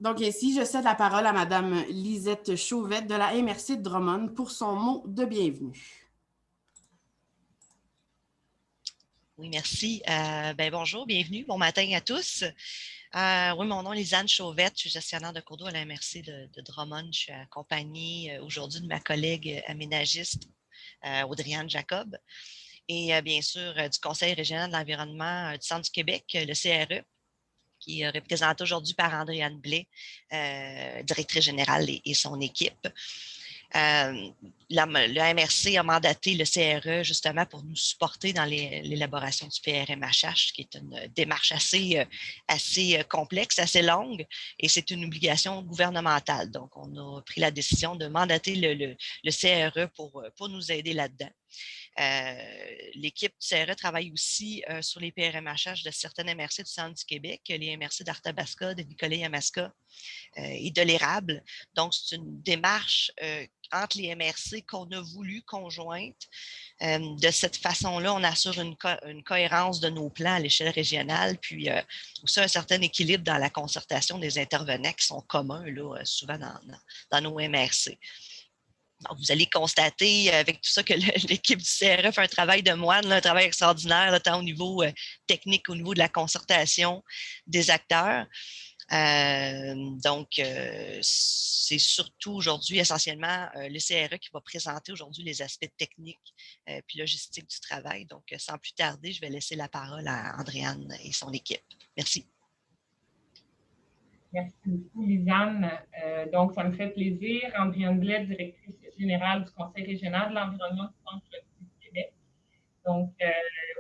Donc ainsi, je cède la parole à Madame Lisette Chauvette de la MRC de Drummond pour son mot de bienvenue. Oui, merci. Bonjour, bienvenue. Bon matin à tous. Oui, mon nom est Lisanne Chauvette. Je suis gestionnaire de cours d'eau à la MRC de Drummond. Je suis accompagnée aujourd'hui de ma collègue aménagiste Audriane Jacob et bien sûr du Conseil régional de l'environnement du Centre du Québec, le CRE, qui est représenté aujourd'hui par Andréane Blais, directrice générale et son équipe. Le MRC a mandaté le CRE justement pour nous supporter dans l'élaboration du PRMHH, qui est une démarche assez complexe, assez longue, et c'est une obligation gouvernementale. Donc, on a pris la décision de mandater le CRE pour nous aider là-dedans. L'équipe du CRE travaille aussi sur les PRMHH de certaines MRC du Centre du Québec, les MRC d'Arthabasca, de Nicolet-Yamaska et de l'Érable. Donc, c'est une démarche entre les MRC qu'on a voulu conjointe. De cette façon-là, on assure une cohérence de nos plans à l'échelle régionale, puis aussi un certain équilibre dans la concertation des intervenants qui sont communs là, souvent dans nos MRC. Donc, vous allez constater avec tout ça que l'équipe du CRE fait un travail de moine, là, un travail extraordinaire, là, tant au niveau technique, au niveau de la concertation des acteurs. C'est surtout aujourd'hui essentiellement le CRE qui va présenter aujourd'hui les aspects techniques puis logistiques du travail. Donc, sans plus tarder, je vais laisser la parole à Andréane et son équipe. Merci. Merci beaucoup, Lisanne. Donc, ça me fait plaisir. Andréane Blais, directrice générale du Conseil régional de l'environnement du Centre du Québec. Donc,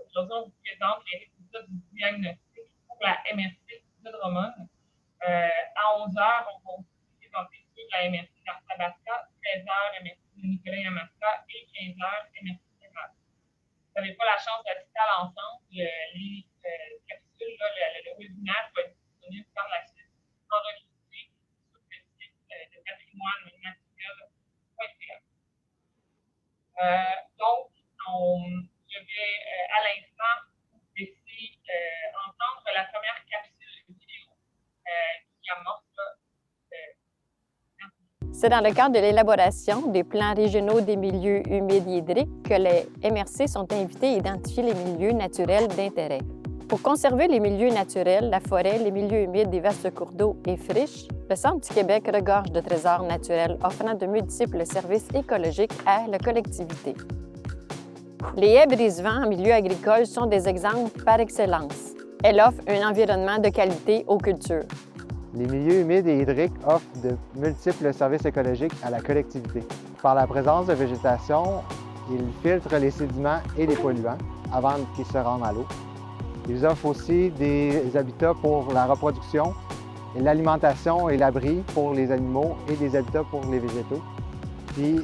aujourd'hui, on vous présente les résultats du diagnostic pour la MRC de Drummond. À 11h, on va vous présenter ceux de la MRC d'Arthabasca, 13h, MRC de Nicolet-Yamaska et 15h, MRC d'Érable. Vous n'avez pas la chance d'assister à l'ensemble. Les capsules, le webinaire va être disponible par la suite enregistré sur le site de patrimoine-naturel.ca. Donc, je vais à l'instant vous laisser entendre la première capsule vidéo qui amorce. C'est dans le cadre de l'élaboration des plans régionaux des milieux humides et hydriques que les MRC sont invités à identifier les milieux naturels d'intérêt. Pour conserver les milieux naturels, la forêt, les milieux humides des vastes cours d'eau et friches, le Centre du Québec regorge de trésors naturels offrant de multiples services écologiques à la collectivité. Les haies brise-vent en milieu agricole sont des exemples par excellence. Elles offrent un environnement de qualité aux cultures. Les milieux humides et hydriques offrent de multiples services écologiques à la collectivité. Par la présence de végétation, ils filtrent les sédiments et les polluants avant qu'ils se rendent à l'eau. Ils offrent aussi des habitats pour la reproduction, l'alimentation et l'abri pour les animaux et des habitats pour les végétaux. Puis,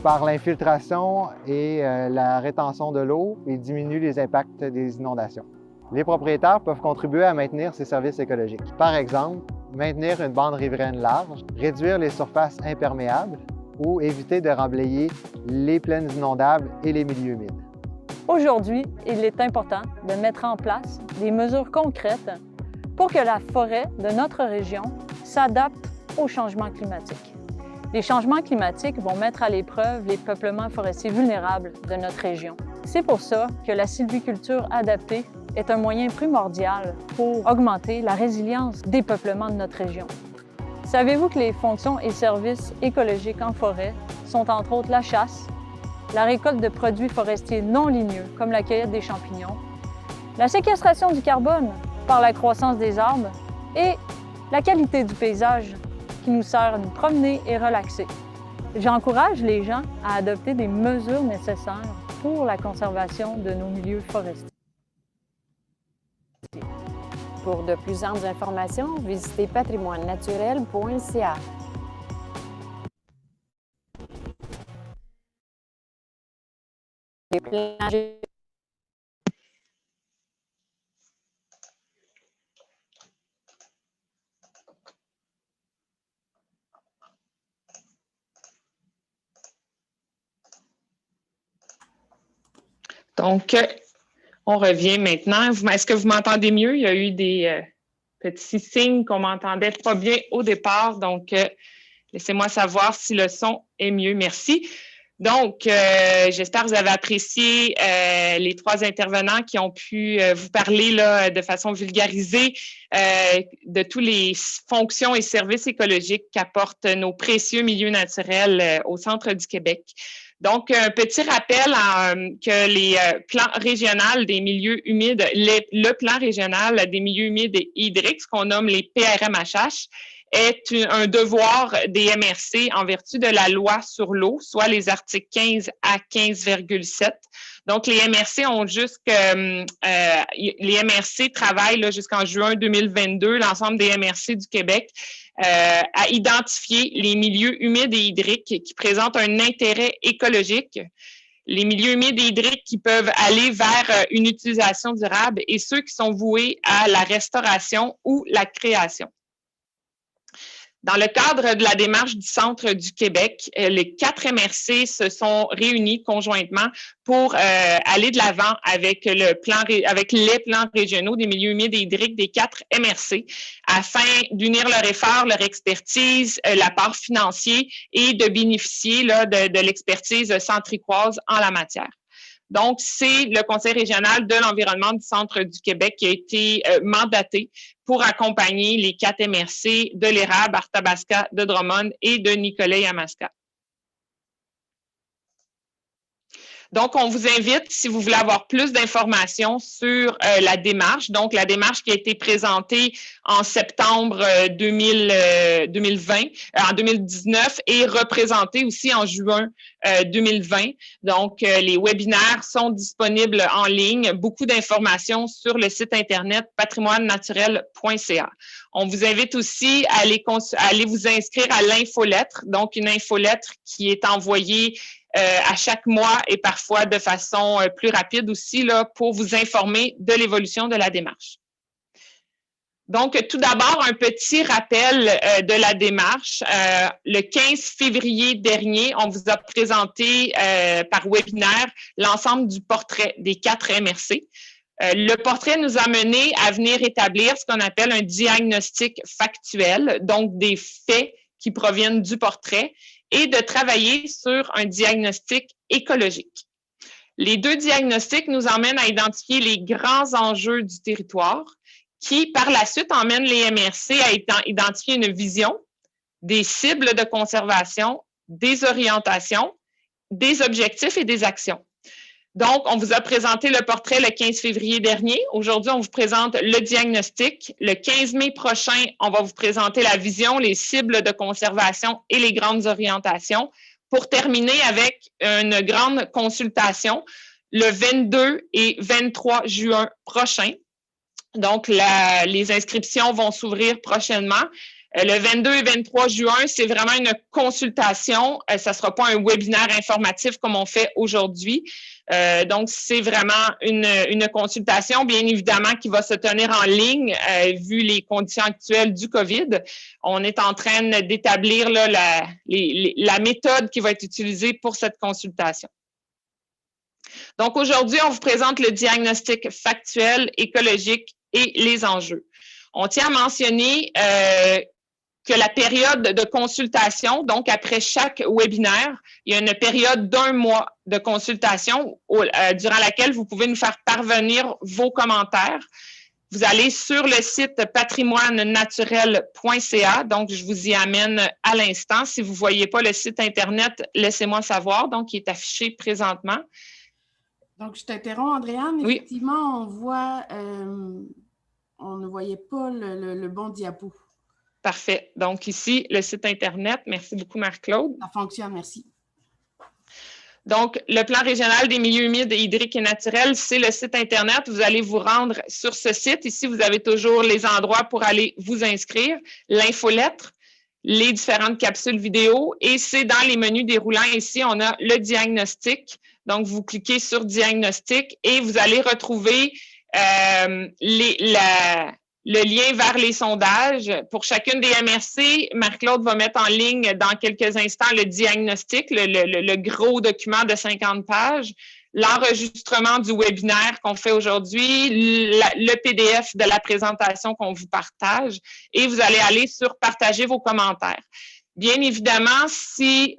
par l'infiltration et la rétention de l'eau, ils diminuent les impacts des inondations. Les propriétaires peuvent contribuer à maintenir ces services écologiques. Par exemple, maintenir une bande riveraine large, réduire les surfaces imperméables ou éviter de remblayer les plaines inondables et les milieux humides. Aujourd'hui, il est important de mettre en place des mesures concrètes pour que la forêt de notre région s'adapte aux changements climatiques. Les changements climatiques vont mettre à l'épreuve les peuplements forestiers vulnérables de notre région. C'est pour ça que la sylviculture adaptée est un moyen primordial pour augmenter la résilience des peuplements de notre région. Savez-vous que les fonctions et services écologiques en forêt sont entre autres la chasse, la récolte de produits forestiers non ligneux, comme la cueillette des champignons, la séquestration du carbone par la croissance des arbres et la qualité du paysage qui nous sert à nous promener et relaxer. J'encourage les gens à adopter des mesures nécessaires pour la conservation de nos milieux forestiers. Pour de plus amples informations, visitez patrimoine-naturel.ca. Les plans Donc, on revient maintenant. Est-ce que vous m'entendez mieux? Il y a eu petit signe qu'on m'entendait pas bien au départ. Donc, laissez-moi savoir si le son est mieux. Merci. Donc, j'espère que vous avez apprécié les 3 intervenants qui ont pu vous parler là, de façon vulgarisée de toutes les fonctions et services écologiques qu'apportent nos précieux milieux naturels au centre du Québec. Donc, un petit rappel que les plans régionaux des milieux humides, le plan régional des milieux humides et hydriques, ce qu'on nomme les PRMHH, est un devoir des MRC en vertu de la loi sur l'eau, soit les articles 15 à 15,7. Donc, les MRC ont les MRC travaillent là, jusqu'en juin 2022, l'ensemble des MRC du Québec, à identifier les milieux humides et hydriques qui présentent un intérêt écologique, les milieux humides et hydriques qui peuvent aller vers une utilisation durable et ceux qui sont voués à la restauration ou la création. Dans le cadre de la démarche du Centre du Québec, les 4 MRC se sont réunis conjointement pour aller de l'avant avec les plans régionaux des milieux humides et hydriques des 4 MRC afin d'unir leur effort, leur expertise, l'apport financier et de bénéficier là, de l'expertise centricoise en la matière. Donc, c'est le Conseil régional de l'environnement du Centre du Québec qui a été mandaté pour accompagner les 4 MRC de l'érable, Arthabasca, de Drummond et de Nicolet-Yamaska. Donc, on vous invite, si vous voulez avoir plus d'informations sur la démarche, donc la démarche qui a été présentée en septembre 2020, en 2019 et représentée aussi en juin 2020. Donc, les webinaires sont disponibles en ligne. Beaucoup d'informations sur le site Internet patrimoinenaturel.ca. On vous invite aussi à aller vous inscrire à l'infolettre, donc une infolettre qui est envoyée à chaque mois et parfois de façon plus rapide aussi là, pour vous informer de l'évolution de la démarche. Donc, tout d'abord, un petit rappel de la démarche. Le 15 février dernier, on vous a présenté par webinaire l'ensemble du portrait des 4 MRC. Le portrait nous a mené à venir établir ce qu'on appelle un diagnostic factuel, donc des faits qui proviennent du portrait, et de travailler sur un diagnostic écologique. Les 2 diagnostics nous emmènent à identifier les grands enjeux du territoire qui, par la suite, emmènent les MRC à identifier une vision, des cibles de conservation, des orientations, des objectifs et des actions. Donc, on vous a présenté le portrait le 15 février dernier. Aujourd'hui, on vous présente le diagnostic. Le 15 mai prochain, on va vous présenter la vision, les cibles de conservation et les grandes orientations pour terminer avec une grande consultation le 22 et 23 juin prochain. Donc, les inscriptions vont s'ouvrir prochainement. Le 22 et 23 juin, c'est vraiment une consultation. Ça ne sera pas un webinaire informatif comme on fait aujourd'hui. Donc, c'est vraiment une consultation, bien évidemment, qui va se tenir en ligne vu les conditions actuelles du COVID. On est en train d'établir là, la méthode qui va être utilisée pour cette consultation. Donc, aujourd'hui, on vous présente le diagnostic factuel, écologique et les enjeux. On tient à mentionner que la période de consultation, donc après chaque webinaire, il y a une période d'1 mois de consultation durant laquelle vous pouvez nous faire parvenir vos commentaires. Vous allez sur le site patrimoinenaturel.ca, donc je vous y amène à l'instant. Si vous ne voyez pas le site Internet, laissez-moi savoir, donc il est affiché présentement. Donc, je t'interromps, Andréane. Oui. Effectivement, on voit, on ne voyait pas le bon diapo. Parfait. Donc, ici, le site Internet. Merci beaucoup, Marc-Claude. Ça fonctionne, merci. Donc, le plan régional des milieux humides, hydriques et naturels, c'est le site Internet. Vous allez vous rendre sur ce site. Ici, vous avez toujours les endroits pour aller vous inscrire, l'infolettre, les différentes capsules vidéo. Et c'est dans les menus déroulants ici, on a le diagnostic. Donc, vous cliquez sur diagnostic et vous allez retrouver le lien vers les sondages. Pour chacune des MRC, Marc-Claude va mettre en ligne dans quelques instants le diagnostic, le gros document de 50 pages. l'enregistrement du webinaire qu'on fait aujourd'hui, le PDF de la présentation qu'on vous partage, et vous allez aller sur « Partager vos commentaires ». Bien évidemment, si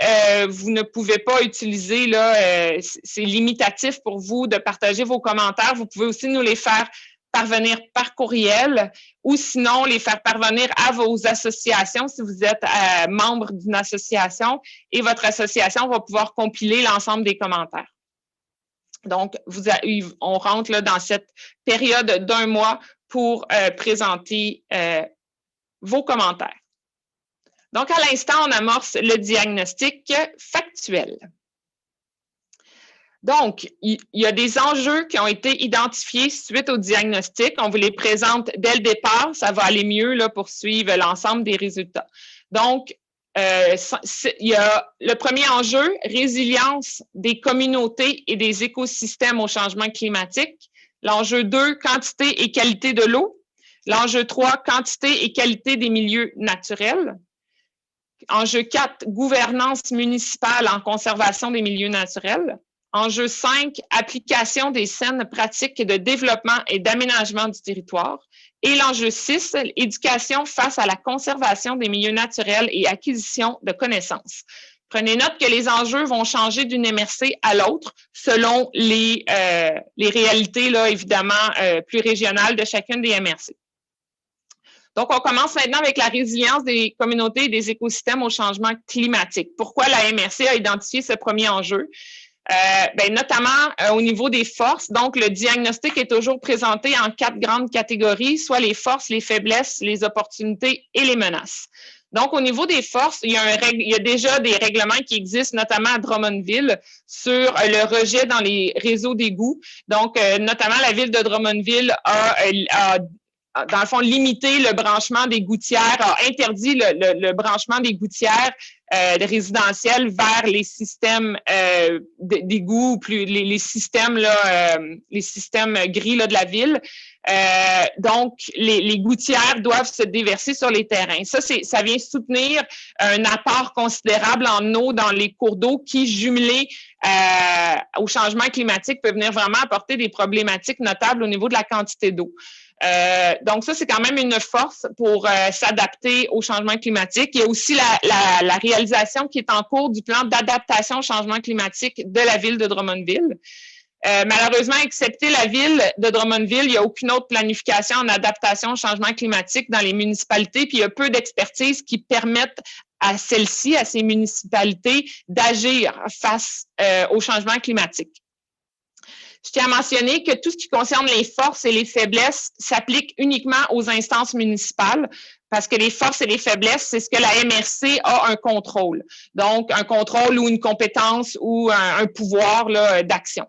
vous ne pouvez pas utiliser, là, c'est limitatif pour vous de partager vos commentaires, vous pouvez aussi nous les faire parvenir par courriel ou sinon les faire parvenir à vos associations si vous êtes membre d'une association et votre association va pouvoir compiler l'ensemble des commentaires. Donc, on rentre là, dans cette période d'1 mois pour présenter vos commentaires. Donc, à l'instant, on amorce le diagnostic factuel. Donc, il y a des enjeux qui ont été identifiés suite au diagnostic. On vous les présente dès le départ. Ça va aller mieux là, pour suivre l'ensemble des résultats. Donc, il y a le premier enjeu, résilience des communautés et des écosystèmes au changement climatique. L'enjeu 2, quantité et qualité de l'eau. L'enjeu 3, quantité et qualité des milieux naturels. Enjeu 4, gouvernance municipale en conservation des milieux naturels. Enjeu 5, application des saines pratiques de développement et d'aménagement du territoire. Et l'enjeu 6, éducation face à la conservation des milieux naturels et acquisition de connaissances. Prenez note que les enjeux vont changer d'une MRC à l'autre selon les réalités, là, évidemment, plus régionales de chacune des MRC. Donc, on commence maintenant avec la résilience des communautés et des écosystèmes au changement climatique. Pourquoi la MRC a identifié ce premier enjeu? Notamment au niveau des forces. Donc, le diagnostic est toujours présenté en 4 grandes catégories, soit les forces, les faiblesses, les opportunités et les menaces. Donc, au niveau des forces, il y a déjà des règlements qui existent, notamment à Drummondville, sur le rejet dans les réseaux d'égouts. Donc, notamment, la ville de Drummondville a dans le fond, limité le branchement des gouttières, a interdit le branchement des gouttières résidentielles vers les systèmes d'égouts, les systèmes là, les systèmes gris là, de la ville. Donc, les gouttières doivent se déverser sur les terrains. Ça vient soutenir un apport considérable en eau dans les cours d'eau qui, jumelé au changement climatique, peut venir vraiment apporter des problématiques notables au niveau de la quantité d'eau. Donc, ça, c'est quand même une force pour s'adapter au changement climatique. Il y a aussi la réalisation qui est en cours du plan d'adaptation au changement climatique de la ville de Drummondville. Malheureusement, excepté la ville de Drummondville, il n'y a aucune autre planification en adaptation au changement climatique dans les municipalités, puis il y a peu d'expertises qui permettent à celles-ci, à ces municipalités, d'agir face au changement climatique. Je tiens à mentionner que tout ce qui concerne les forces et les faiblesses s'applique uniquement aux instances municipales parce que les forces et les faiblesses, c'est ce que la MRC a un contrôle. Donc, un contrôle ou une compétence ou un pouvoir d'action.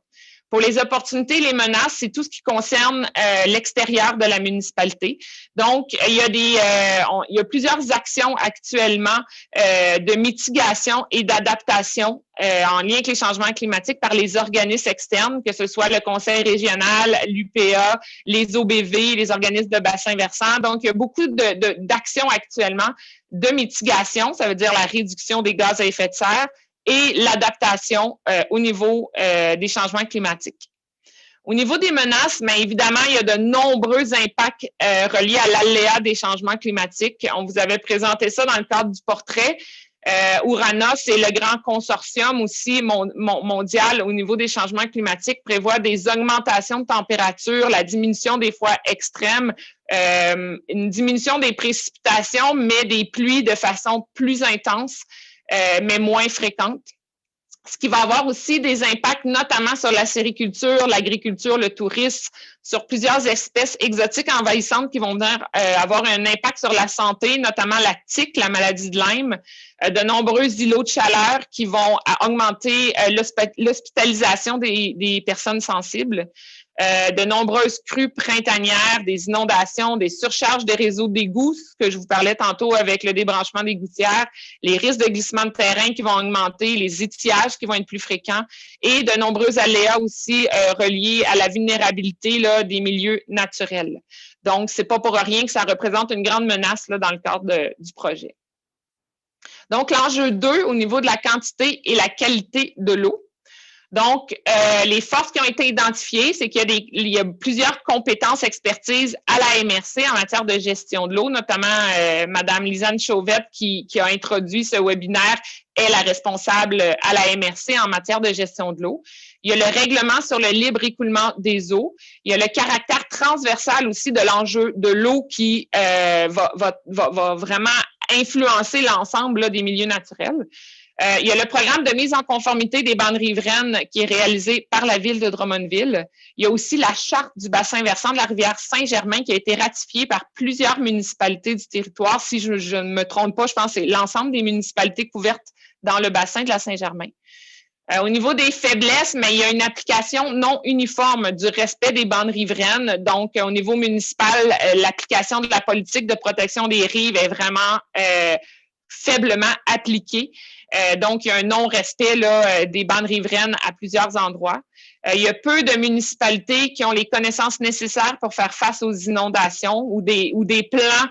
Pour les opportunités et les menaces, c'est tout ce qui concerne l'extérieur de la municipalité. Donc, il y a plusieurs actions actuellement de mitigation et d'adaptation en lien avec les changements climatiques par les organismes externes, que ce soit le Conseil régional, l'UPA, les OBV, les organismes de bassin versant. Donc, il y a beaucoup d'actions actuellement de mitigation, ça veut dire la réduction des gaz à effet de serre, et l'adaptation au niveau des changements climatiques. Au niveau des menaces, bien évidemment, il y a de nombreux impacts reliés à l'aléa des changements climatiques. On vous avait présenté ça dans le cadre du portrait. Urana, c'est le grand consortium aussi mondial au niveau des changements climatiques, prévoit des augmentations de température, la diminution des fois extrêmes, une diminution des précipitations, mais des pluies de façon plus intense. Mais moins fréquentes. Ce qui va avoir aussi des impacts notamment sur la sériculture, l'agriculture, le tourisme, sur plusieurs espèces exotiques envahissantes qui vont venir avoir un impact sur la santé, notamment la tique, la maladie de Lyme, de nombreux îlots de chaleur qui vont augmenter l'hospitalisation des personnes sensibles. De nombreuses crues printanières, des inondations, des surcharges des réseaux d'égouts, ce que je vous parlais tantôt avec le débranchement des gouttières, les risques de glissement de terrain qui vont augmenter, les étiages qui vont être plus fréquents et de nombreux aléas aussi reliés à la vulnérabilité là, des milieux naturels. Donc, c'est pas pour rien que ça représente une grande menace là, dans le cadre du projet. Donc, l'enjeu 2 au niveau de la quantité et la qualité de l'eau. Donc, les forces qui ont été identifiées, c'est qu'il y a plusieurs compétences, expertises à la MRC en matière de gestion de l'eau, notamment Mme Lisanne Chauvette qui a introduit ce webinaire est la responsable à la MRC en matière de gestion de l'eau. Il y a le règlement sur le libre écoulement des eaux. Il y a le caractère transversal aussi de l'enjeu de l'eau qui va vraiment influencer l'ensemble des milieux naturels. Il y a le programme de mise en conformité des bandes riveraines qui est réalisé par la Ville de Drummondville. Il y a aussi la charte du bassin versant de la rivière Saint-Germain qui a été ratifiée par plusieurs municipalités du territoire. Si je ne me trompe pas, je pense que c'est l'ensemble des municipalités couvertes dans le bassin de la Saint-Germain. Au niveau des faiblesses, mais il y a une application non uniforme du respect des bandes riveraines. Donc, au niveau municipal, l'application de la politique de protection des rives est vraiment faiblement appliquée. Donc, il y a un non-respect des bandes riveraines à plusieurs endroits. Il y a peu de municipalités qui ont les connaissances nécessaires pour faire face aux inondations ou des plans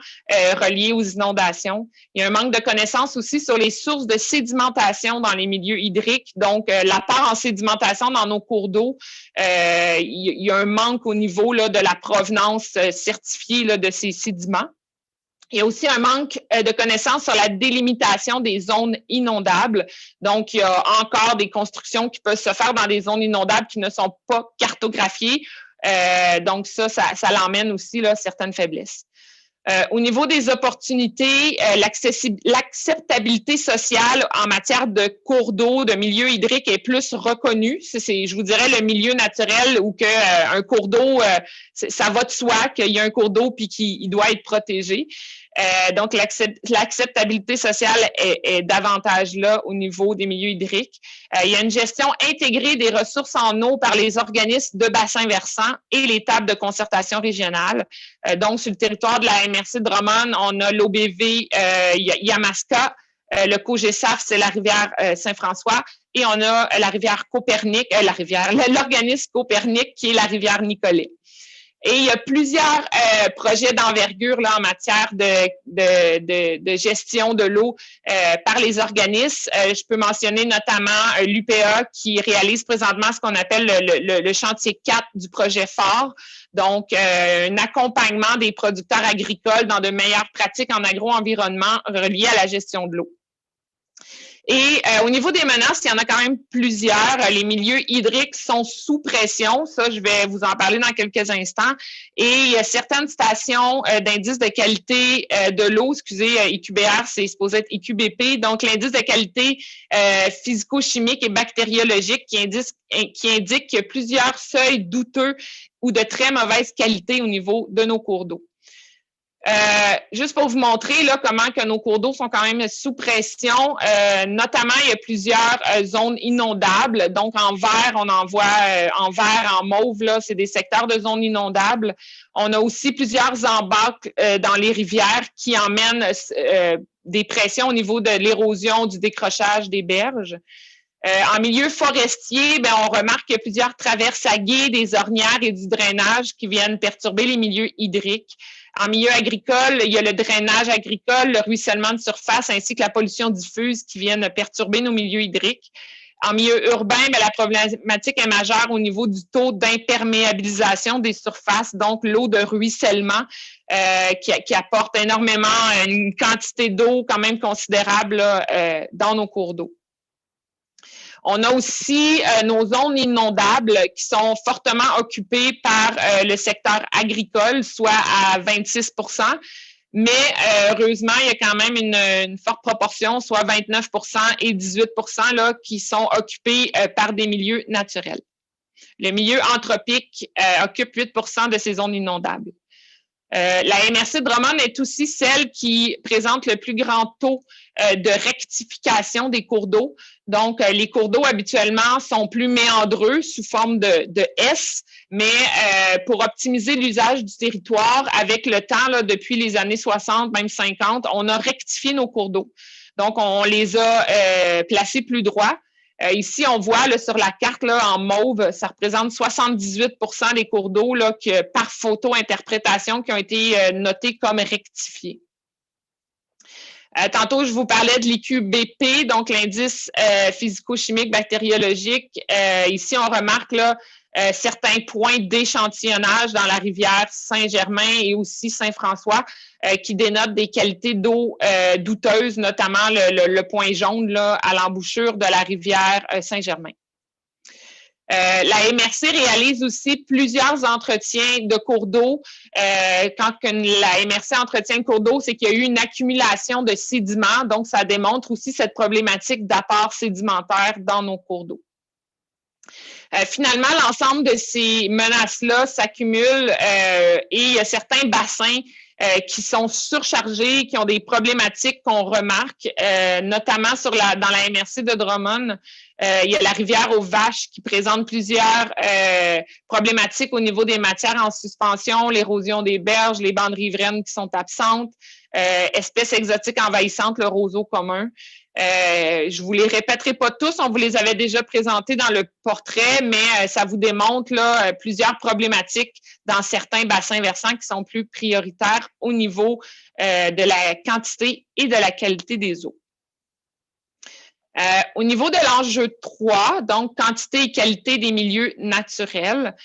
reliés aux inondations. Il y a un manque de connaissances aussi sur les sources de sédimentation dans les milieux hydriques. Donc, l'apport en sédimentation dans nos cours d'eau, il y a un manque au niveau de la provenance certifiée de ces sédiments. Il y a aussi un manque de connaissances sur la délimitation des zones inondables. Donc, il y a encore des constructions qui peuvent se faire dans des zones inondables qui ne sont pas cartographiées. Donc, ça l'emmène aussi certaines faiblesses. Au niveau des opportunités, l'acceptabilité sociale en matière de cours d'eau, de milieu hydrique est plus reconnue. C'est, je vous dirais, le milieu naturel où un cours d'eau, ça va de soi qu'il y a un cours d'eau puis qu'il doit être protégé. Donc, l'acceptabilité sociale est davantage là au niveau des milieux hydriques. Il y a une gestion intégrée des ressources en eau par les organismes de bassins versants et les tables de concertation régionales. Donc, sur le territoire de la MRC de Drummond, on a l'OBV Yamaska, le COGESAF, c'est la rivière Saint-François, et on a la rivière Copernic, l'organisme Copernic qui est la rivière Nicolet. Et il y a plusieurs projets d'envergure en matière de gestion de l'eau par les organismes. Je peux mentionner notamment l'UPA qui réalise présentement ce qu'on appelle le chantier 4 du projet phare. Donc, un accompagnement des producteurs agricoles dans de meilleures pratiques en agro-environnement reliées à la gestion de l'eau. Et au niveau des menaces, il y en a quand même plusieurs. Les milieux hydriques sont sous pression. Ça, je vais vous en parler dans quelques instants. Et il y a certaines stations d'indice de qualité de l'eau, IQBR, c'est supposé être IQBP. Donc, l'indice de qualité physico-chimique et bactériologique qui indique qu'il y a plusieurs seuils douteux ou de très mauvaise qualité au niveau de nos cours d'eau. Juste pour vous montrer comment que nos cours d'eau sont quand même sous pression, notamment il y a plusieurs zones inondables. Donc en vert, on en voit en vert, en mauve, c'est des secteurs de zones inondables. On a aussi plusieurs embâcles dans les rivières qui emmènent des pressions au niveau de l'érosion, du décrochage des berges. En milieu forestier, on remarque qu'il y a plusieurs traverses à gué, des ornières et du drainage qui viennent perturber les milieux hydriques. En milieu agricole, il y a le drainage agricole, le ruissellement de surface ainsi que la pollution diffuse qui viennent perturber nos milieux hydriques. En milieu urbain, la problématique est majeure au niveau du taux d'imperméabilisation des surfaces, donc l'eau de ruissellement qui apporte énormément, une quantité d'eau quand même considérable dans nos cours d'eau. On a aussi nos zones inondables qui sont fortement occupées par le secteur agricole, soit à 26 %. Mais heureusement, il y a quand même une forte proportion, soit 29 % et 18 % qui sont occupés par des milieux naturels. Le milieu anthropique occupe 8 % de ces zones inondables. La MRC de Drummond est aussi celle qui présente le plus grand taux de rectification des cours d'eau. Donc, les cours d'eau habituellement sont plus méandreux sous forme de S, mais pour optimiser l'usage du territoire, avec le temps, depuis les années 60, même 50, on a rectifié nos cours d'eau. Donc, on les a placés plus droits. Ici, on voit sur la carte en mauve, ça représente 78 % des cours d'eau par photo-interprétation qui ont été notés comme rectifiés. Tantôt, je vous parlais de l'IQ-BP, donc l'indice physico-chimique bactériologique. Ici, on remarque là, certains points d'échantillonnage dans la rivière Saint-Germain et aussi Saint-François qui dénotent des qualités d'eau douteuses, notamment le point jaune là, à l'embouchure de la rivière Saint-Germain. La MRC réalise aussi plusieurs entretiens de cours d'eau. Quand la MRC entretient un cours d'eau, c'est qu'il y a eu une accumulation de sédiments. Donc, ça démontre aussi cette problématique d'apport sédimentaire dans nos cours d'eau. Finalement, l'ensemble de ces menaces-là s'accumulent et il y a certains bassins qui sont surchargés, qui ont des problématiques qu'on remarque, notamment dans la MRC de Drummond. Il y a la rivière aux Vaches qui présente plusieurs problématiques au niveau des matières en suspension, l'érosion des berges, les bandes riveraines qui sont absentes, espèces exotiques envahissantes, le roseau commun. Je vous les répéterai pas tous, on vous les avait déjà présentés dans le portrait, mais ça vous démontre là, plusieurs problématiques dans certains bassins versants qui sont plus prioritaires au niveau de la quantité et de la qualité des eaux. Au niveau de l'enjeu 3, donc quantité et qualité des milieux naturels,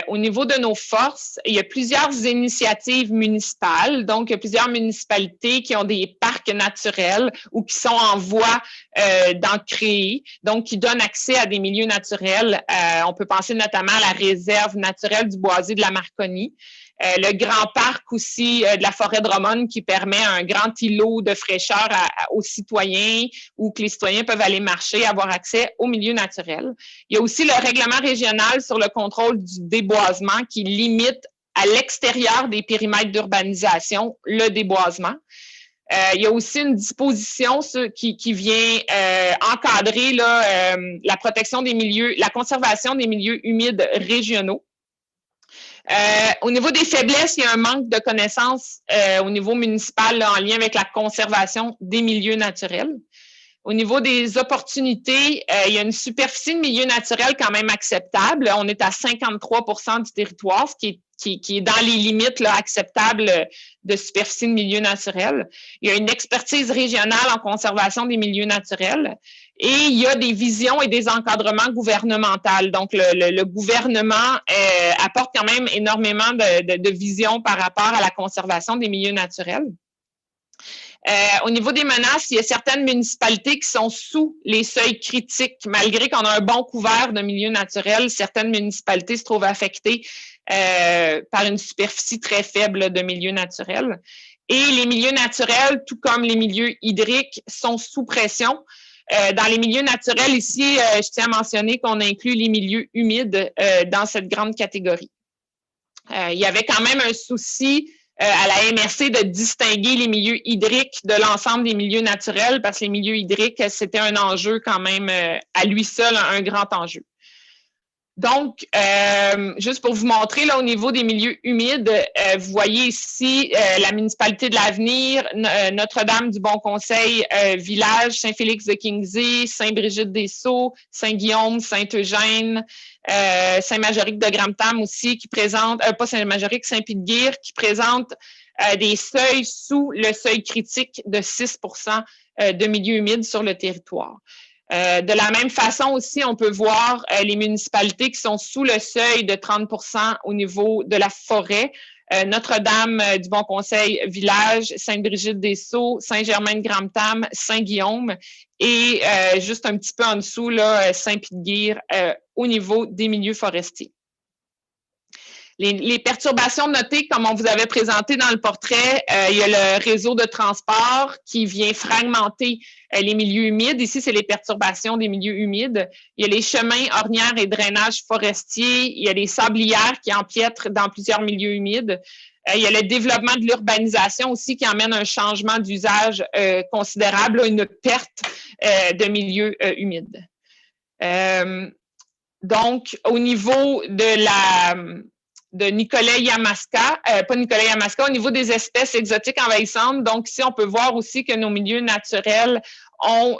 au niveau de nos forces, il y a plusieurs initiatives municipales. Donc, il y a plusieurs municipalités qui ont des parcs naturels ou qui sont en voie d'en créer, donc qui donnent accès à des milieux naturels. On peut penser notamment à la réserve naturelle du Boisé de la Marconi. Le grand parc aussi de la forêt de Drummond qui permet un grand îlot de fraîcheur aux citoyens où que les citoyens peuvent aller marcher, avoir accès aux milieux naturels. Il y a aussi le règlement régional sur le contrôle du déboisement qui limite à l'extérieur des périmètres d'urbanisation le déboisement. Il y a aussi une disposition qui vient encadrer là, la protection des milieux, la conservation des milieux humides régionaux. Au niveau des faiblesses, il y a un manque de connaissances au niveau municipal là, en lien avec la conservation des milieux naturels. Au niveau des opportunités, il y a une superficie de milieux naturels quand même acceptable. On est à 53% du territoire, ce qui est dans les limites là, acceptables de superficie de milieux naturels. Il y a une expertise régionale en conservation des milieux naturels. Et il y a des visions et des encadrements gouvernementaux. Donc, le gouvernement apporte quand même énormément de visions par rapport à la conservation des milieux naturels. Au niveau des menaces, il y a certaines municipalités qui sont sous les seuils critiques. Malgré qu'on a un bon couvert de milieux naturels, certaines municipalités se trouvent affectées par une superficie très faible de milieux naturels. Et les milieux naturels, tout comme les milieux hydriques, sont sous pression. Dans les milieux naturels, ici, je tiens à mentionner qu'on inclut les milieux humides dans cette grande catégorie. Il y avait quand même un souci à la MRC de distinguer les milieux hydriques de l'ensemble des milieux naturels parce que les milieux hydriques, c'était un enjeu quand même à lui seul, un grand enjeu. Donc, juste pour vous montrer, là, au niveau des milieux humides, vous voyez ici la municipalité de l'Avenir, Notre-Dame du Bon-Conseil, Village, Saint-Félix-de-Kingsley, Saint-Brigitte-des-Sceaux, Saint-Guillaume, Saint-Eugène, Saint-Majorique de Gramtam aussi, qui présente, pas Saint-Majorique, Saint-Pie-de-Guire, qui présente des seuils sous le seuil critique de 6% de milieux humides sur le territoire. De la même façon aussi, on peut voir les municipalités qui sont sous le seuil de 30% au niveau de la forêt. Notre-Dame du Bon-Conseil Village, Sainte-Brigitte-des-Sceaux, Saint-Germain-de-Gramtam, Saint-Guillaume et juste un petit peu en dessous, là, Saint-Pie-de-Guire au niveau des milieux forestiers. Les perturbations notées, comme on vous avait présenté dans le portrait, il y a le réseau de transport qui vient fragmenter les milieux humides. Ici, c'est les perturbations des milieux humides. Il y a les chemins, ornières et drainages forestiers. Il y a les sablières qui empiètrent dans plusieurs milieux humides. Il y a le développement de l'urbanisation aussi qui amène un changement d'usage considérable, une perte de milieux humides. Donc, au niveau de Nicolet-Yamaska, pas Nicolet-Yamaska, au niveau des espèces exotiques envahissantes. Donc, ici, on peut voir aussi que nos milieux naturels ont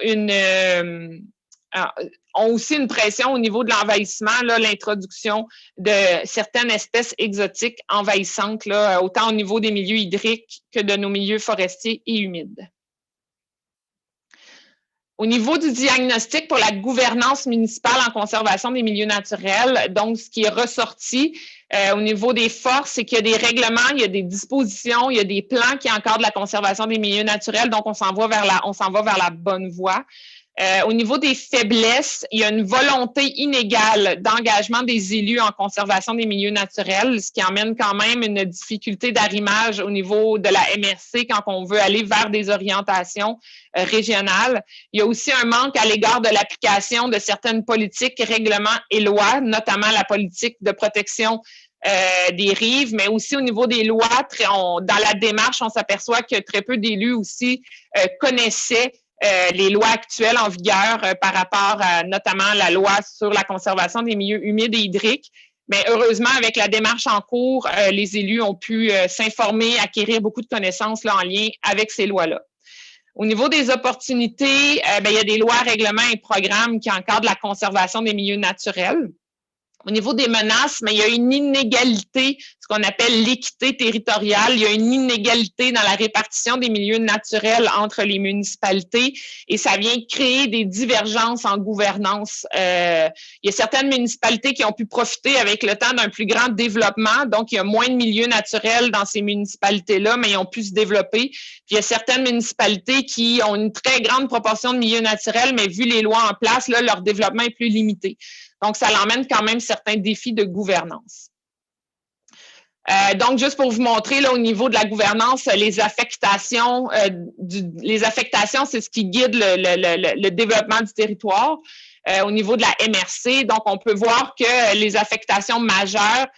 aussi une pression au niveau de l'envahissement, l'introduction de certaines espèces exotiques envahissantes, là, autant au niveau des milieux hydriques que de nos milieux forestiers et humides. Au niveau du diagnostic pour la gouvernance municipale en conservation des milieux naturels, donc ce qui est ressorti au niveau des forces, c'est qu'il y a des règlements, il y a des dispositions, il y a des plans qui encadrent la conservation des milieux naturels, donc on s'en va vers la bonne voie. Au niveau des faiblesses, il y a une volonté inégale d'engagement des élus en conservation des milieux naturels, ce qui emmène quand même une difficulté d'arrimage au niveau de la MRC quand on veut aller vers des orientations régionales. Il y a aussi un manque à l'égard de l'application de certaines politiques, règlements et lois, notamment la politique de protection des rives, mais aussi au niveau des lois. Dans la démarche, on s'aperçoit que très peu d'élus aussi connaissaient les lois actuelles en vigueur par rapport à notamment la loi sur la conservation des milieux humides et hydriques. Mais heureusement, avec la démarche en cours, les élus ont pu s'informer, acquérir beaucoup de connaissances là, en lien avec ces lois-là. Au niveau des opportunités, il y a des lois, règlements et programmes qui encadrent la conservation des milieux naturels. Au niveau des menaces, mais il y a une inégalité, ce qu'on appelle l'équité territoriale. Il y a une inégalité dans la répartition des milieux naturels entre les municipalités et ça vient créer des divergences en gouvernance. Il y a certaines municipalités qui ont pu profiter avec le temps d'un plus grand développement, donc il y a moins de milieux naturels dans ces municipalités-là, mais ils ont pu se développer. Puis il y a certaines municipalités qui ont une très grande proportion de milieux naturels, mais vu les lois en place, là, leur développement est plus limité. Donc, ça l'emmène quand même certains défis de gouvernance. Donc, juste pour vous montrer, là, au niveau de la gouvernance, les affectations, c'est ce qui guide le développement du territoire. Au niveau de la MRC, donc, on peut voir que les affectations majeures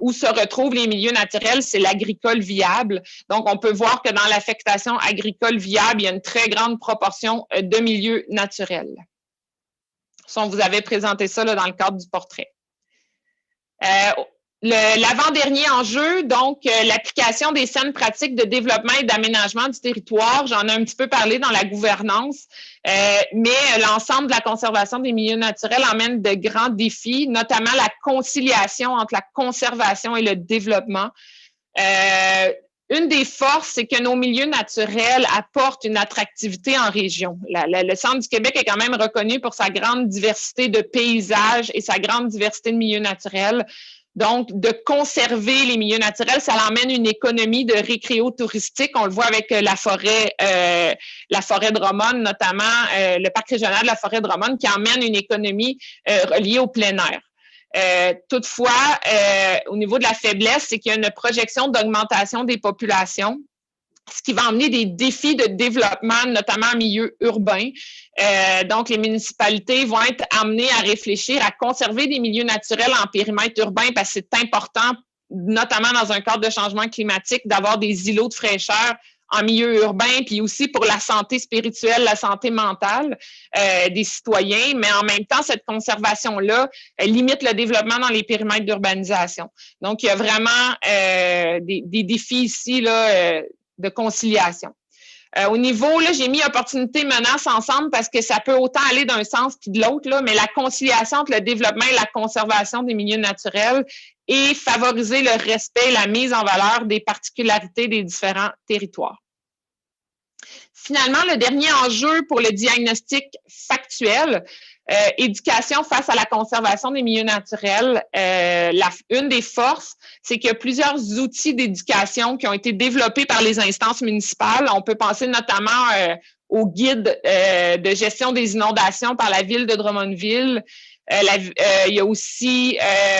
où se retrouvent les milieux naturels, c'est l'agricole viable. Donc, on peut voir que dans l'affectation agricole viable, il y a une très grande proportion de milieux naturels. On vous avait présenté ça là, dans le cadre du portrait. L'avant-dernier enjeu, donc l'application des saines pratiques de développement et d'aménagement du territoire. J'en ai un petit peu parlé dans la gouvernance, mais l'ensemble de la conservation des milieux naturels emmène de grands défis, notamment la conciliation entre la conservation et le développement. Une des forces, c'est que nos milieux naturels apportent une attractivité en région. Le Centre du Québec est quand même reconnu pour sa grande diversité de paysages et sa grande diversité de milieux naturels. Donc, de conserver les milieux naturels, ça emmène une économie de récréo-touristique. On le voit avec la forêt de Drummond, notamment le parc régional de la forêt de Drummond, qui emmène une économie reliée au plein air. Toutefois, au niveau de la faiblesse, c'est qu'il y a une projection d'augmentation des populations, ce qui va amener des défis de développement, notamment en milieu urbain. Donc, les municipalités vont être amenées à réfléchir à conserver des milieux naturels en périmètre urbain parce que c'est important, notamment dans un cadre de changement climatique, d'avoir des îlots de fraîcheur en milieu urbain, puis aussi pour la santé spirituelle, la santé mentale des citoyens, mais en même temps, cette conservation-là limite le développement dans les périmètres d'urbanisation. Donc, il y a vraiment des défis ici là, de conciliation. Au niveau, là, j'ai mis opportunité, menace ensemble parce que ça peut autant aller d'un sens puis de l'autre, là, mais la conciliation entre le développement et la conservation des milieux naturels et favoriser le respect et la mise en valeur des particularités des différents territoires. Finalement, le dernier enjeu pour le diagnostic factuel, éducation face à la conservation des milieux naturels. Une des forces, c'est qu'il y a plusieurs outils d'éducation qui ont été développés par les instances municipales. On peut penser notamment au guide de gestion des inondations par la ville de Drummondville. Il y a aussi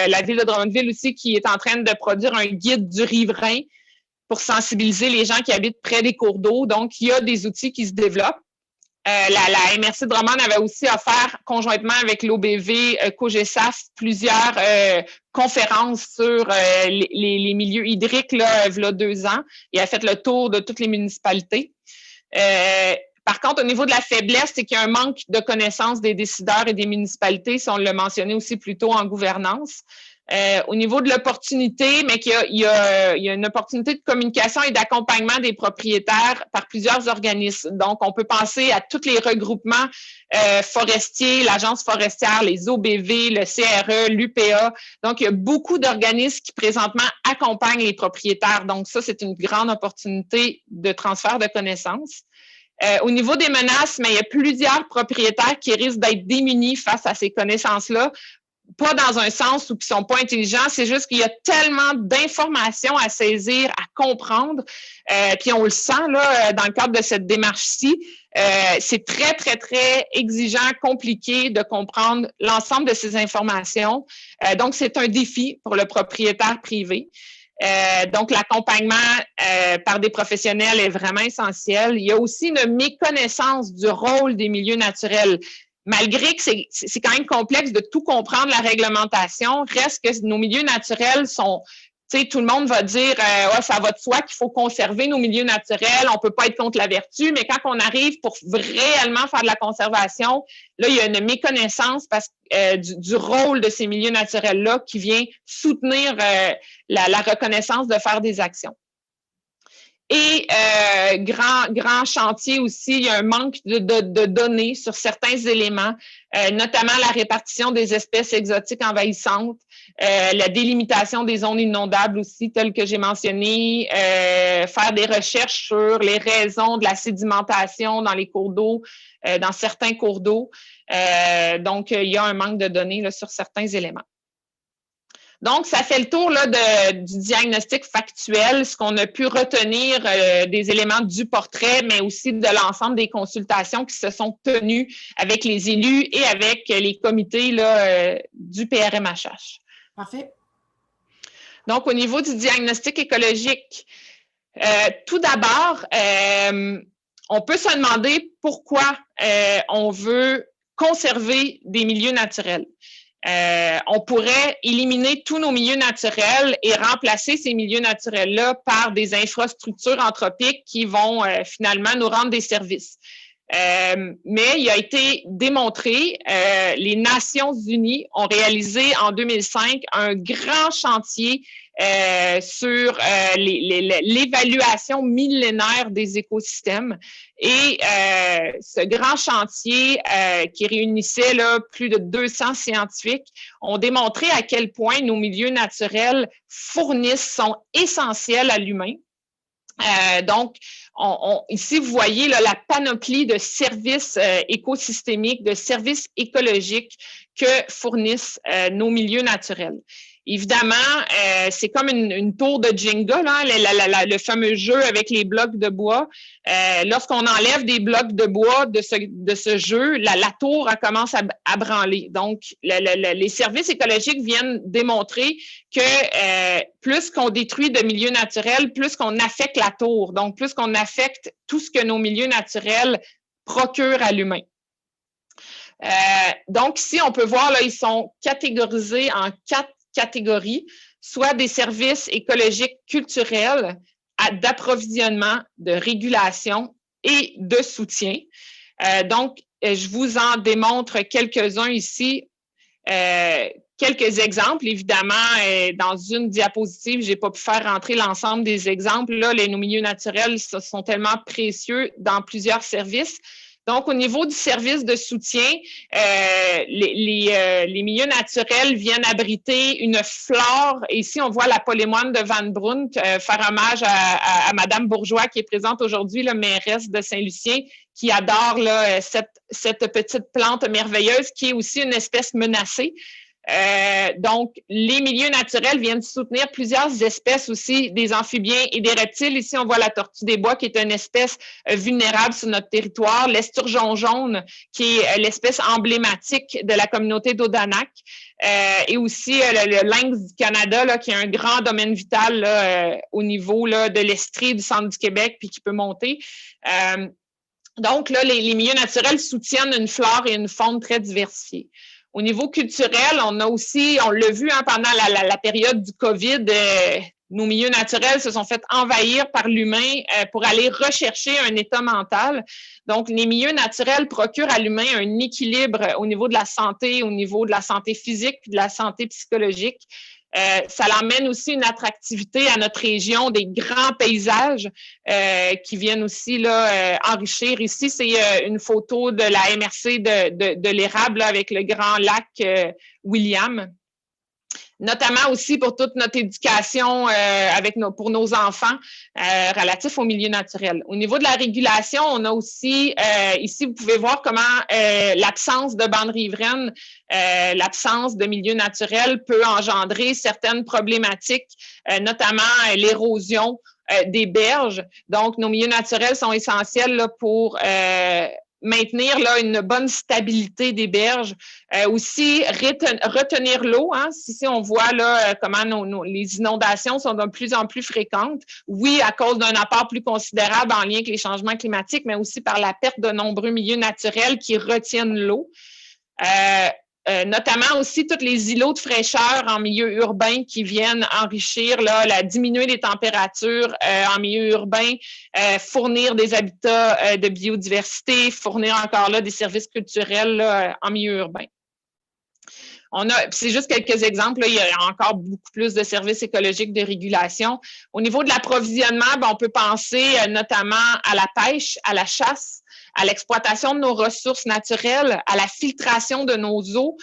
la ville de Drummondville aussi qui est en train de produire un guide du riverain pour sensibiliser les gens qui habitent près des cours d'eau. Donc, il y a des outils qui se développent. La MRC de Drummond avait aussi offert, conjointement avec l'OBV COGESAF, plusieurs conférences sur les milieux hydriques là, il y a 2 ans. Il a fait le tour de toutes les municipalités. Par contre, au niveau de la faiblesse, c'est qu'il y a un manque de connaissances des décideurs et des municipalités, si on l'a mentionné aussi plus tôt en gouvernance. Au niveau de l'opportunité, mais qu'il y a une opportunité de communication et d'accompagnement des propriétaires par plusieurs organismes. Donc, on peut penser à tous les regroupements forestiers, l'Agence forestière, les OBV, le CRE, l'UPA. Donc, il y a beaucoup d'organismes qui présentement accompagnent les propriétaires. Donc, ça, c'est une grande opportunité de transfert de connaissances. Au niveau des menaces, mais il y a plusieurs propriétaires qui risquent d'être démunis face à ces connaissances-là. Pas dans un sens où ils sont pas intelligents, c'est juste qu'il y a tellement d'informations à saisir, à comprendre, puis on le sent là dans le cadre de cette démarche-ci. C'est très, très, très exigeant, compliqué de comprendre l'ensemble de ces informations. Donc, c'est un défi pour le propriétaire privé. Donc, l'accompagnement par des professionnels est vraiment essentiel. Il y a aussi une méconnaissance du rôle des milieux naturels. Malgré que c'est quand même complexe de tout comprendre la réglementation, reste que nos milieux naturels sont, tu sais, tout le monde va dire, ouais, ça va de soi qu'il faut conserver nos milieux naturels, on peut pas être contre la vertu, mais quand on arrive pour réellement faire de la conservation, là, il y a une méconnaissance du rôle de ces milieux naturels-là qui vient soutenir la reconnaissance de faire des actions. Et grand chantier aussi, il y a un manque de données sur certains éléments, notamment la répartition des espèces exotiques envahissantes, la délimitation des zones inondables aussi, telles que j'ai mentionné, faire des recherches sur les raisons de la sédimentation dans les cours d'eau, dans certains cours d'eau. Donc, il y a un manque de données là, sur certains éléments. Donc, ça fait le tour là, du diagnostic factuel, ce qu'on a pu retenir des éléments du portrait, mais aussi de l'ensemble des consultations qui se sont tenues avec les élus et avec les comités là, du PRMHH. Parfait. Donc, au niveau du diagnostic écologique, tout d'abord, on peut se demander pourquoi on veut conserver des milieux naturels. On pourrait éliminer tous nos milieux naturels et remplacer ces milieux naturels-là par des infrastructures anthropiques qui vont finalement nous rendre des services. Mais il a été démontré, les Nations Unies ont réalisé en 2005 un grand chantier sur l'évaluation millénaire des écosystèmes. Et ce grand chantier qui réunissait là, plus de 200 scientifiques ont démontré à quel point nos milieux naturels sont essentiels à l'humain. Donc, ici, vous voyez là, la panoplie de services écosystémiques, de services écologiques que fournissent nos milieux naturels. Évidemment, c'est comme une tour de Jenga, là, le fameux jeu avec les blocs de bois. Lorsqu'on enlève des blocs de bois de ce jeu, la tour elle commence à branler. Donc, les services écologiques viennent démontrer que plus qu'on détruit de milieux naturels, plus qu'on affecte la tour. Donc, plus qu'on affecte tout ce que nos milieux naturels procurent à l'humain. Donc, ici, on peut voir, là, ils sont catégorisés en 4 catégories, soit des services écologiques culturels, d'approvisionnement, de régulation et de soutien. Donc, je vous en démontre quelques-uns ici. Quelques exemples, évidemment, dans une diapositive, je n'ai pas pu faire rentrer l'ensemble des exemples. Là, nos milieux naturels sont tellement précieux dans plusieurs services. Donc, au niveau du service de soutien, les milieux naturels viennent abriter une flore. Et ici, on voit la polémoine de Van Brunt, faire hommage à Madame Bourgeois qui est présente aujourd'hui, la mairesse de Saint-Lucien, qui adore là, cette petite plante merveilleuse qui est aussi une espèce menacée. Donc, les milieux naturels viennent soutenir plusieurs espèces aussi, des amphibiens et des reptiles. Ici, on voit la tortue des bois qui est une espèce vulnérable sur notre territoire, l'esturgeon jaune qui est l'espèce emblématique de la communauté d'Odanak et aussi le lynx du Canada là, qui est un grand domaine vital là, au niveau là, de l'Estrie du centre du Québec puis qui peut monter. Donc, là, les milieux naturels soutiennent une flore et une faune très diversifiée. Au niveau culturel, on a aussi, on l'a vu hein, pendant la période du COVID, nos milieux naturels se sont fait envahir par l'humain pour aller rechercher un état mental. Donc, les milieux naturels procurent à l'humain un équilibre au niveau de la santé physique puis de la santé psychologique. Ça l'emmène aussi une attractivité à notre région, des grands paysages qui viennent aussi là, enrichir. Ici, c'est une photo de la MRC de l'érable avec le grand lac William. notamment aussi pour toute notre éducation pour nos enfants relatifs au milieu naturel. Au niveau de la régulation, on a aussi, ici, vous pouvez voir comment l'absence de bandes riveraines, l'absence de milieu naturel peut engendrer certaines problématiques, notamment l'érosion des berges. Donc, nos milieux naturels sont essentiels là, pour maintenir là, une bonne stabilité des berges. Aussi, retenir l'eau. Hein. Ici, on voit là, comment les inondations sont de plus en plus fréquentes. Oui, à cause d'un apport plus considérable en lien avec les changements climatiques, mais aussi par la perte de nombreux milieux naturels qui retiennent l'eau. Notamment aussi tous les îlots de fraîcheur en milieu urbain qui viennent enrichir, là, diminuer les températures en milieu urbain, fournir des habitats de biodiversité, fournir encore là des services culturels là, en milieu urbain. C'est juste quelques exemples, là, il y a encore beaucoup plus de services écologiques de régulation. Au niveau de l'approvisionnement, on peut penser notamment à la pêche, à la chasse, à l'exploitation de nos ressources naturelles, à la filtration de nos eaux,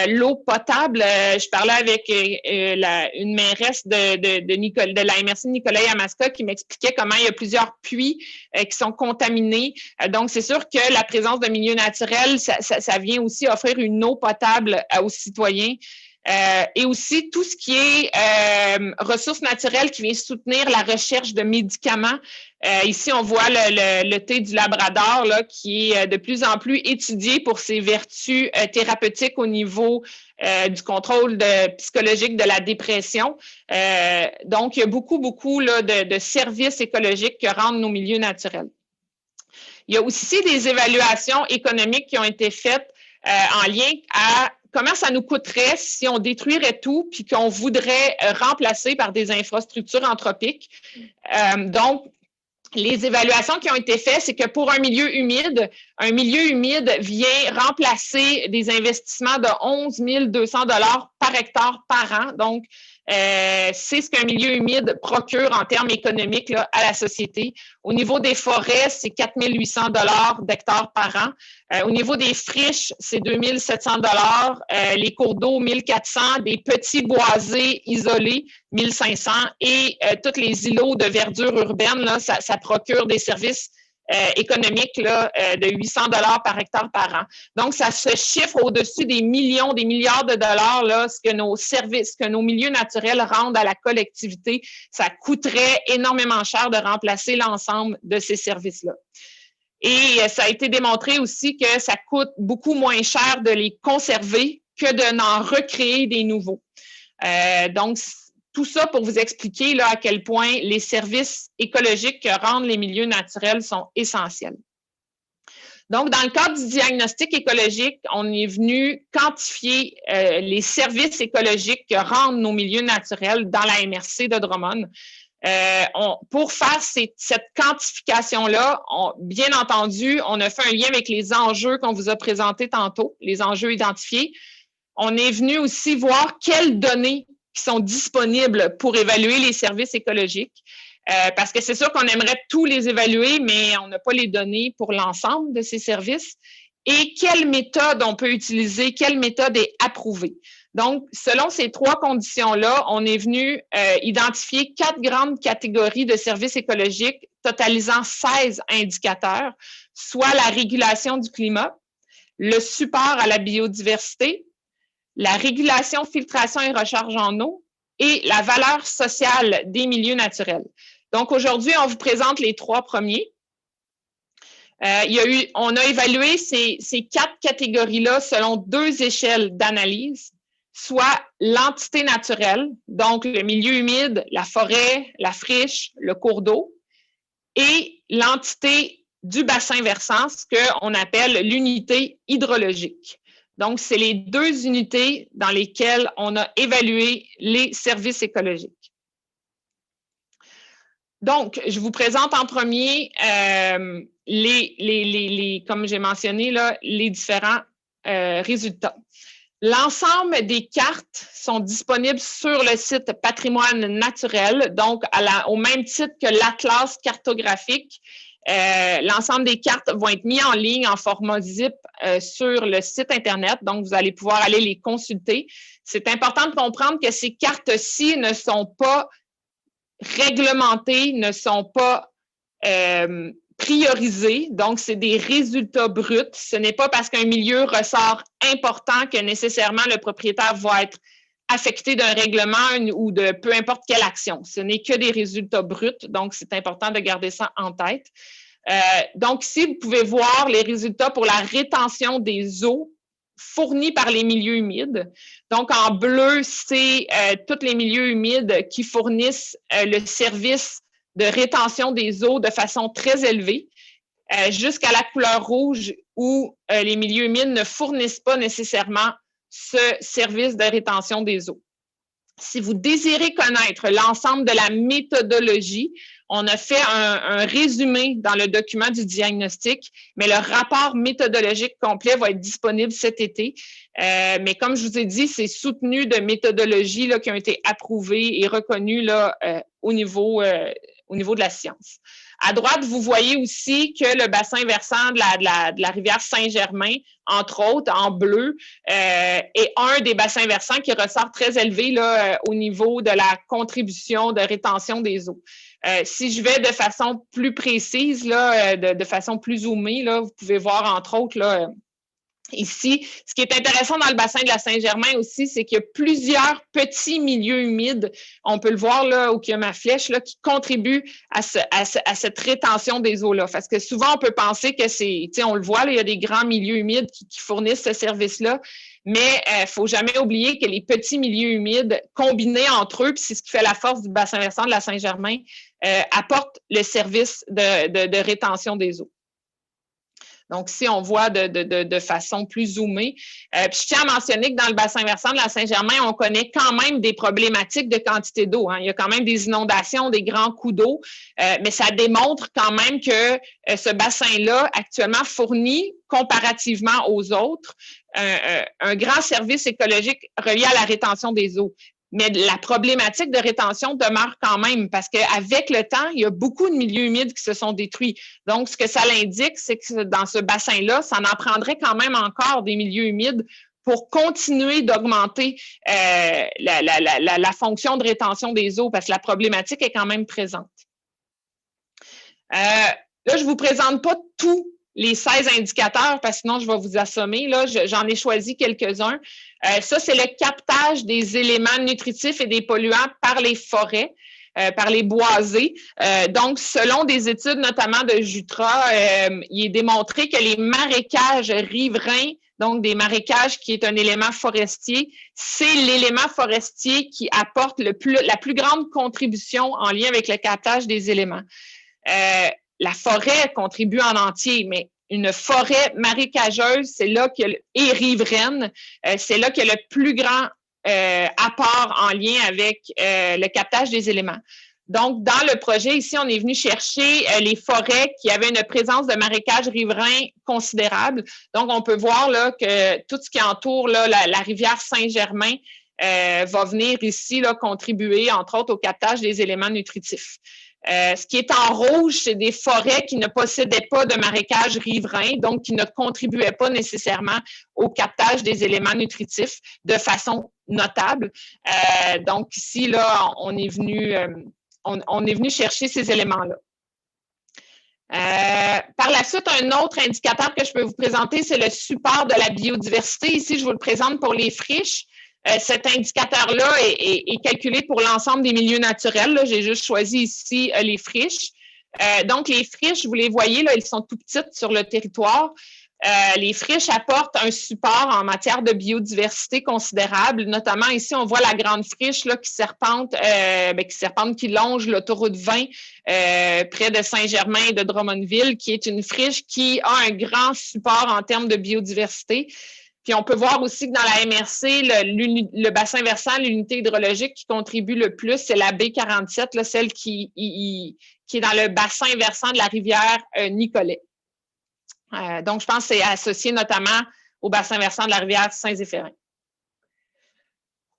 l'eau potable. Je parlais avec une mairesse de la MRC de Nicolet-Yamaska qui m'expliquait comment il y a plusieurs puits qui sont contaminés. Donc, c'est sûr que la présence de milieux naturels, ça vient aussi offrir une eau potable aux citoyens. Et aussi tout ce qui est ressources naturelles qui vient soutenir la recherche de médicaments. Ici, on voit le thé du Labrador là, qui est de plus en plus étudié pour ses vertus thérapeutiques au niveau du contrôle psychologique de la dépression. Donc, il y a beaucoup là, de services écologiques que rendent nos milieux naturels. Il y a aussi des évaluations économiques qui ont été faites en lien à comment ça nous coûterait si on détruirait tout puis qu'on voudrait remplacer par des infrastructures anthropiques. Donc, les évaluations qui ont été faites, c'est que pour un milieu humide vient remplacer des investissements de 11 200 $ par hectare par an. Donc, c'est ce qu'un milieu humide procure en termes économiques là, à la société. Au niveau des forêts, c'est 4 800 $ d'hectares par an. Au niveau des friches, c'est 2 700 $. Les cours d'eau, 1 400 $. Des petits boisés isolés, 1 500 $. Et tous les îlots de verdure urbaine, là, ça procure des services économique là, de 800 $ par hectare par an. Donc, ça se chiffre au-dessus des millions, des milliards de dollars, là, ce que nos services, ce que nos milieux naturels rendent à la collectivité. Ça coûterait énormément cher de remplacer l'ensemble de ces services-là. Et ça a été démontré aussi que ça coûte beaucoup moins cher de les conserver que de n'en recréer des nouveaux. Donc, tout ça pour vous expliquer là, à quel point les services écologiques que rendent les milieux naturels sont essentiels. Donc, dans le cadre du diagnostic écologique, on est venu quantifier les services écologiques que rendent nos milieux naturels dans la MRC de Drummond. Pour faire cette quantification-là, bien entendu, on a fait un lien avec les enjeux qu'on vous a présentés tantôt, les enjeux identifiés. On est venu aussi voir quelles données qui sont disponibles pour évaluer les services écologiques. Parce que c'est sûr qu'on aimerait tous les évaluer, mais on n'a pas les données pour l'ensemble de ces services. Et quelle méthode on peut utiliser, quelle méthode est approuvée. Donc, selon ces trois conditions-là, on est venu identifier 4 grandes catégories de services écologiques totalisant 16 indicateurs, soit la régulation du climat, le support à la biodiversité, la régulation, filtration et recharge en eau et la valeur sociale des milieux naturels. Donc, aujourd'hui, on vous présente les 3 premiers. On a évalué ces 4 catégories-là selon 2 échelles d'analyse, soit l'entité naturelle, donc le milieu humide, la forêt, la friche, le cours d'eau, et l'entité du bassin versant, ce qu'on appelle l'unité hydrologique. Donc, c'est les 2 unités dans lesquelles on a évalué les services écologiques. Donc, je vous présente en premier comme j'ai mentionné, là, les différents résultats. L'ensemble des cartes sont disponibles sur le site Patrimoine naturel, donc au même titre que l'Atlas cartographique. L'ensemble des cartes vont être mis en ligne en format zip sur le site Internet, donc vous allez pouvoir aller les consulter. C'est important de comprendre que ces cartes-ci ne sont pas réglementées, ne sont pas priorisées, donc c'est des résultats bruts. Ce n'est pas parce qu'un milieu ressort important que nécessairement le propriétaire va être affecté d'un règlement ou de peu importe quelle action. Ce n'est que des résultats bruts, donc c'est important de garder ça en tête. Donc ici, vous pouvez voir les résultats pour la rétention des eaux fournis par les milieux humides. Donc, en bleu, c'est tous les milieux humides qui fournissent le service de rétention des eaux de façon très élevée, jusqu'à la couleur rouge où les milieux humides ne fournissent pas nécessairement ce service de rétention des eaux. Si vous désirez connaître l'ensemble de la méthodologie, on a fait un résumé dans le document du diagnostic, mais le rapport méthodologique complet va être disponible cet été. Mais comme je vous ai dit, c'est soutenu de méthodologies là, qui ont été approuvées et reconnues là, au niveau de la science. À droite, vous voyez aussi que le bassin versant de la rivière Saint-Germain, entre autres, en bleu, est un des bassins versants qui ressort très élevé là, au niveau de la contribution de rétention des eaux. Si je vais de façon plus précise, là, de façon plus zoomée, là, vous pouvez voir, entre autres, là, ici, ce qui est intéressant dans le bassin de la Saint-Germain aussi, c'est qu'il y a plusieurs petits milieux humides, on peut le voir là où il y a ma flèche, là, qui contribuent à cette rétention des eaux-là. Parce que souvent, on peut penser que c'est, tu sais, on le voit, là, il y a des grands milieux humides qui fournissent ce service-là, mais il ne faut jamais oublier que les petits milieux humides, combinés entre eux, puis c'est ce qui fait la force du bassin versant de la Saint-Germain, apportent le service de rétention des eaux. Donc, ici, on voit de façon plus zoomée. Puis, je tiens à mentionner que dans le bassin versant de la Saint-Germain, on connaît quand même des problématiques de quantité d'eau. Hein. Il y a quand même des inondations, des grands coups d'eau, mais ça démontre quand même que ce bassin-là, actuellement, fournit, comparativement aux autres, un grand service écologique relié à la rétention des eaux. Mais la problématique de rétention demeure quand même parce qu'avec le temps, il y a beaucoup de milieux humides qui se sont détruits. Donc, ce que ça l'indique, c'est que dans ce bassin-là, ça en prendrait quand même encore des milieux humides pour continuer d'augmenter la fonction de rétention des eaux parce que la problématique est quand même présente. Là, je ne vous présente pas tous les 16 indicateurs parce que sinon, je vais vous assommer. Là, j'en ai choisi quelques-uns. Ça, c'est le captage des éléments nutritifs et des polluants par les forêts, par les boisés. Donc, selon des études, notamment de Jutra, il est démontré que les marécages riverains, donc des marécages qui est un élément forestier, c'est l'élément forestier qui apporte la plus grande contribution en lien avec le captage des éléments. La forêt contribue en entier, mais une forêt marécageuse, c'est là qu'il y a et riveraine, c'est là qu'il y a le plus grand apport en lien avec le captage des éléments. Donc, dans le projet, ici, on est venu chercher les forêts qui avaient une présence de marécage riverain considérable. Donc, on peut voir là, que tout ce qui entoure là, la rivière Saint-Germain va venir ici là, contribuer, entre autres, au captage des éléments nutritifs. Ce qui est en rouge, c'est des forêts qui ne possédaient pas de marécage riverain, donc qui ne contribuaient pas nécessairement au captage des éléments nutritifs de façon notable. Donc ici, là, on est venu chercher ces éléments-là. Par la suite, un autre indicateur que je peux vous présenter, c'est le support de la biodiversité. Ici, je vous le présente pour les friches. Cet indicateur-là est calculé pour l'ensemble des milieux naturels. J'ai juste choisi ici les friches. Donc, les friches, vous les voyez, là, elles sont tout petites sur le territoire. Les friches apportent un support en matière de biodiversité considérable. Notamment, ici, on voit la grande friche là, qui serpente, qui longe l'autoroute 20 près de Saint-Germain et de Drummondville, qui est une friche qui a un grand support en termes de biodiversité. Puis, on peut voir aussi que dans la MRC, le bassin versant, l'unité hydrologique qui contribue le plus, c'est la B47, là, celle qui est dans le bassin versant de la rivière Nicolet. Donc, je pense que c'est associé notamment au bassin versant de la rivière Saint-Zéphérin.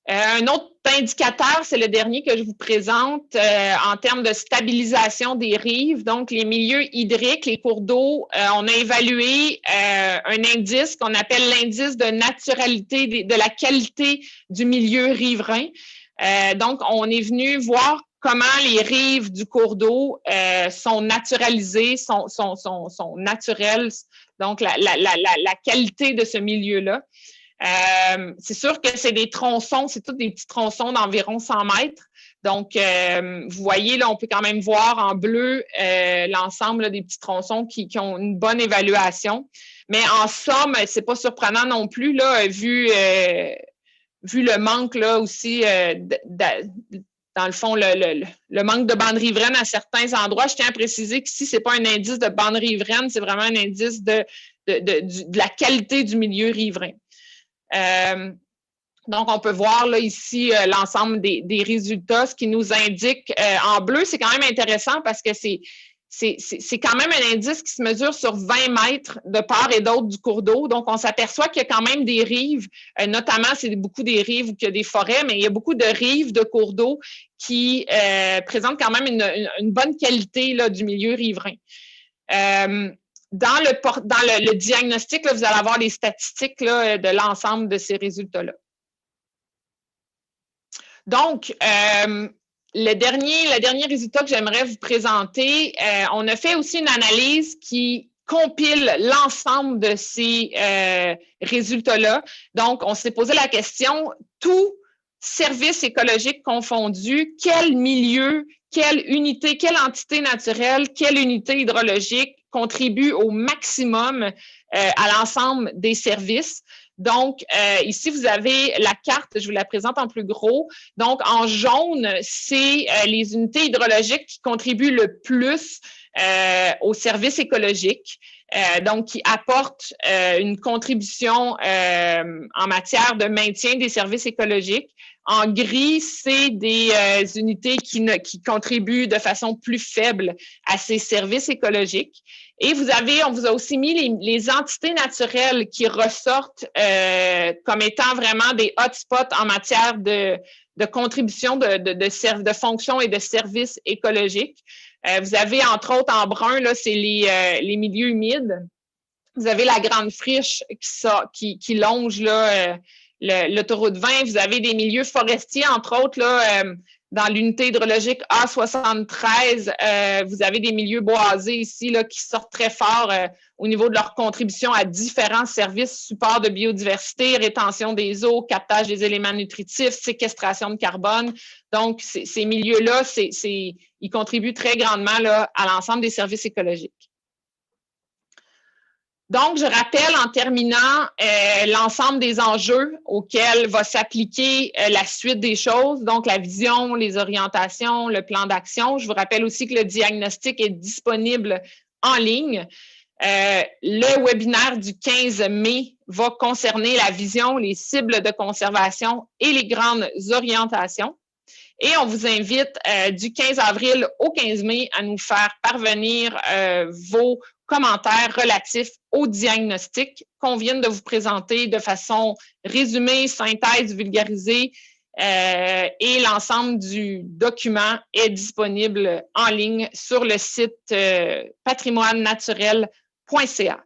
Un autre indicateur, c'est le dernier que je vous présente en termes de stabilisation des rives. Donc, les milieux hydriques, les cours d'eau, on a évalué un indice qu'on appelle l'indice de naturalité, de la qualité du milieu riverain. Donc, on est venu voir comment les rives du cours d'eau sont naturalisées, sont naturelles, donc la qualité de ce milieu-là. C'est sûr que c'est des tronçons, c'est tous des petits tronçons d'environ 100 mètres. Donc, vous voyez, là, on peut quand même voir en bleu l'ensemble des petits tronçons qui ont une bonne évaluation. Mais en somme, c'est pas surprenant non plus, là, vu le manque là aussi, dans le fond, le manque de bande riveraine à certains endroits. Je tiens à préciser qu'ici, c'est pas un indice de bande riveraine, c'est vraiment un indice de la qualité du milieu riverain. Donc, on peut voir là ici l'ensemble des résultats, ce qui nous indique en bleu. C'est quand même intéressant parce que c'est quand même un indice qui se mesure sur 20 mètres de part et d'autre du cours d'eau. Donc, on s'aperçoit qu'il y a quand même des rives, notamment, c'est beaucoup des rives où il y a des forêts, mais il y a beaucoup de rives de cours d'eau qui présentent quand même une bonne qualité là, du milieu riverain. Dans le diagnostic, là, vous allez avoir les statistiques là, de l'ensemble de ces résultats-là. Donc, le dernier résultat que j'aimerais vous présenter, on a fait aussi une analyse qui compile l'ensemble de ces résultats-là. Donc, on s'est posé la question, tout service écologique confondu, quel milieu, quelle unité, quelle entité naturelle, quelle unité hydrologique contribue au maximum à l'ensemble des services. Donc, ici, vous avez la carte, je vous la présente en plus gros. Donc, en jaune, c'est les unités hydrologiques qui contribuent le plus aux services écologiques, donc qui apportent une contribution en matière de maintien des services écologiques. En gris, c'est des unités qui contribuent de façon plus faible à ces services écologiques. Et on vous a aussi mis les entités naturelles qui ressortent comme étant vraiment des hotspots en matière de contribution de fonctions et de services écologiques. Vous avez, entre autres, en brun, là, c'est les milieux humides. Vous avez la Grande Friche qui longe là, l'autoroute 20. Vous avez des milieux forestiers, entre autres, là, dans l'unité hydrologique A73, vous avez des milieux boisés ici là, qui sortent très fort au niveau de leur contribution à différents services, support de biodiversité, rétention des eaux, captage des éléments nutritifs, séquestration de carbone. Donc, ces milieux-là, ils contribuent très grandement là, à l'ensemble des services écologiques. Donc, je rappelle en terminant l'ensemble des enjeux auxquels va s'appliquer la suite des choses, donc la vision, les orientations, le plan d'action. Je vous rappelle aussi que le diagnostic est disponible en ligne. Le webinaire du 15 mai va concerner la vision, les cibles de conservation et les grandes orientations. Et on vous invite du 15 avril au 15 mai à nous faire parvenir vos commentaires relatifs au diagnostic qu'on vient de vous présenter de façon résumée, synthèse, vulgarisée. Et l'ensemble du document est disponible en ligne sur le site patrimoinenaturel.ca.